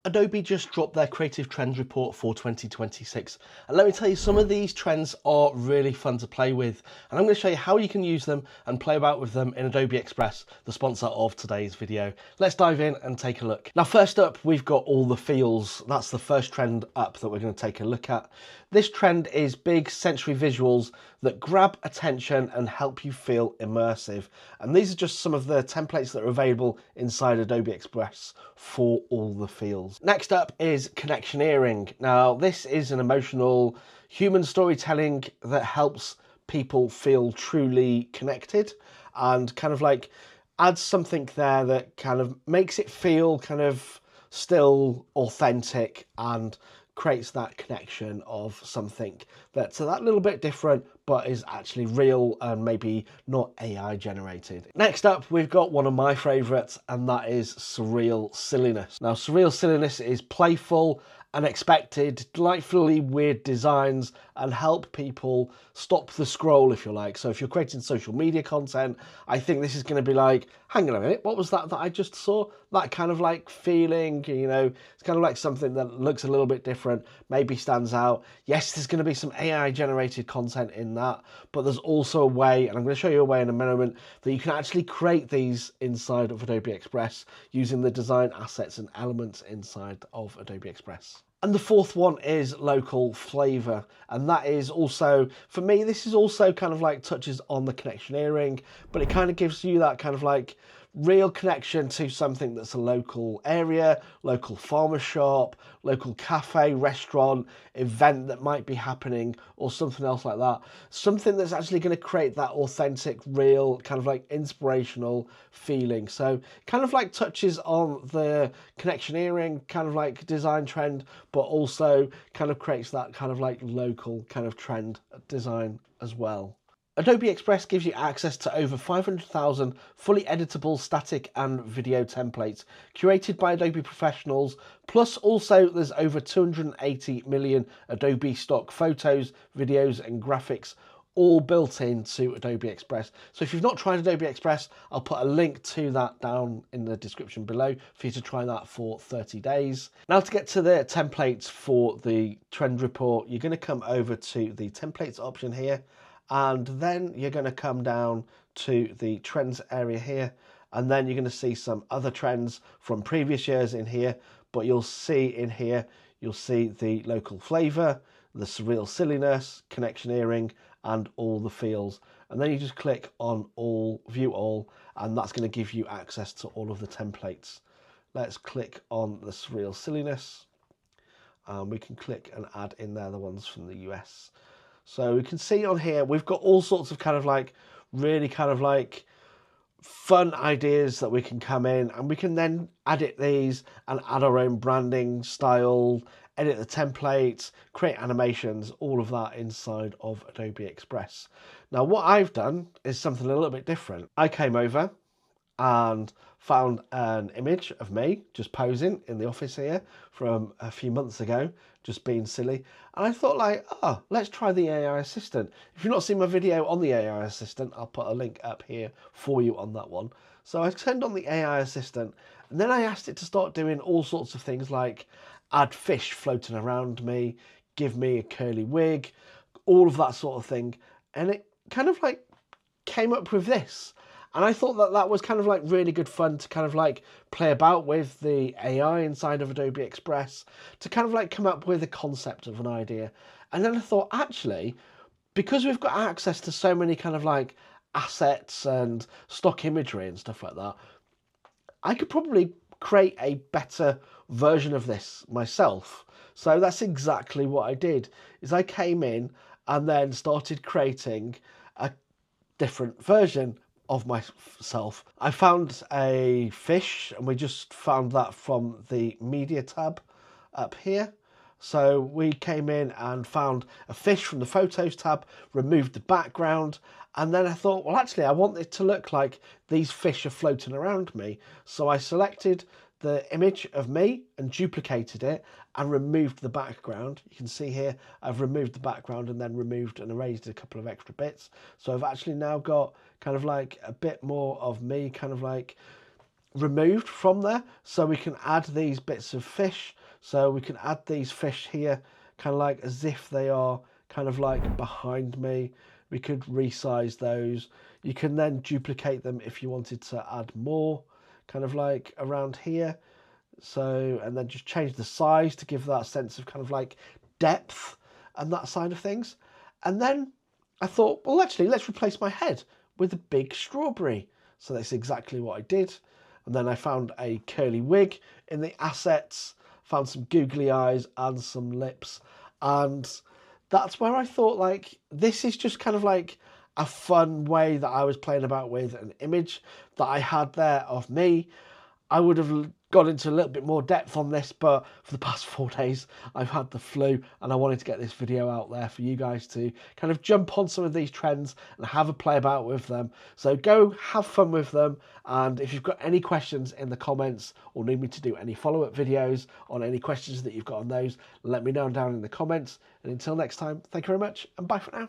Adobe just dropped their Creative Trends report for 2026. And let me tell you, some of these trends are really fun to play with. And I'm going to show you how you can use them and play about with them in Adobe Express, the sponsor of today's video. Let's dive in and take a look. Now, first up, we've got all the feels. That's the first trend up that we're going to take a look at. This trend is big sensory visuals that grab attention and help you feel immersive. And these are just some of the templates that are available inside Adobe Express for all the feels. Next up is Connectioneering. Now, this is an emotional human storytelling that helps people feel truly connected and kind of like adds something there that kind of makes it feel kind of still authentic and creates that connection of something that's that little bit different but is actually real and maybe not AI generated. Next up, we've got one of my favourites, and that is Surreal Silliness. Now, Surreal Silliness is playful, unexpected, delightfully weird designs and help people stop the scroll, if you like. So if you're creating social media content, I think this is going to be like, hang on a minute, what was that I just saw? That kind of like feeling, you know, it's kind of like something that looks a little bit different, maybe stands out. Yes, there's going to be some AI generated content in that, but there's also a way, and I'm going to show you a way in a moment, that you can actually create these inside of Adobe Express using the design assets and elements inside of Adobe Express. And the fourth one is local flavour, and that is also, for me, this is also kind of like touches on the connectioneering, but it kind of gives you that kind of like real connection to something that's a local area, local farmer shop, local cafe, restaurant, event that might be happening, or something else like that. Something that's actually going to create that authentic, real, kind of like inspirational feeling. So kind of like touches on the connectioneering kind of like design trend, but also kind of creates that kind of like local kind of trend design as well. Adobe Express gives you access to over 500,000 fully editable static and video templates curated by Adobe professionals, plus also there's over 280 million Adobe Stock photos, videos and graphics all built into Adobe Express. So if you've not tried Adobe Express, I'll put a link to that down in the description below for you to try that for 30 days. Now, to get to the templates for the trend report, you're going to come over to the templates option here, and then you're going to come down to the trends area here, and then you're going to see some other trends from previous years in here, but you'll see in here, you'll see the local flavour, the Surreal Silliness, Connectioneering, and all the feels. And then you just click on all, view all, and that's going to give you access to all of the templates. Let's click on the Surreal Silliness, and we can click and add in there the ones from the US. So we can see on here, we've got all sorts of kind of like really kind of like fun ideas that we can come in, and we can then edit these and add our own branding style, edit the templates, create animations, all of that inside of Adobe Express. Now, what I've done is something a little bit different. I came over and found an image of me just posing in the office here from a few months ago, just being silly. And I thought like, oh, let's try the AI assistant. If you've not seen my video on the AI assistant, I'll put a link up here for you on that one. So I turned on the AI assistant, and then I asked it to start doing all sorts of things like add fish floating around me, give me a curly wig, all of that sort of thing. And it kind of like came up with this. And I thought that that was kind of like really good fun to kind of like play about with the AI inside of Adobe Express to kind of like come up with a concept of an idea. And then I thought, actually, because we've got access to so many kind of like assets and stock imagery and stuff like that, I could probably create a better version of this myself. So that's exactly what I did, is I came in and then started creating a different version of myself. I found a fish, and we just found that from the media tab up here. So we came in and found a fish from the photos tab, removed the background, and then I thought, well, actually, I want it to look like these fish are floating around me. So I selected the image of me and duplicated it and removed the background. You can see here I've removed the background and then removed and erased a couple of extra bits. So I've actually now got kind of like a bit more of me kind of like removed from there, so we can add these bits of fish. So we can add these fish here, kind of like as if they are kind of like behind me. We could resize those. You can then duplicate them if you wanted to add more, kind of like around here. So, and then just change the size to give that sense of kind of like depth and that side of things. And then I thought, well, actually, let's replace my head with a big strawberry. So that's exactly what I did. And then I found a curly wig in the assets, found some googly eyes and some lips. And that's where I thought, like, this is just kind of like a fun way that I was playing about with an image that I had there of me. I would have gone into a little bit more depth on this, but for the past 4 days, I've had the flu and I wanted to get this video out there for you guys to kind of jump on some of these trends and have a play about with them. So go have fun with them. And if you've got any questions in the comments or need me to do any follow-up videos on any questions that you've got on those, let me know down in the comments. And until next time, thank you very much and bye for now.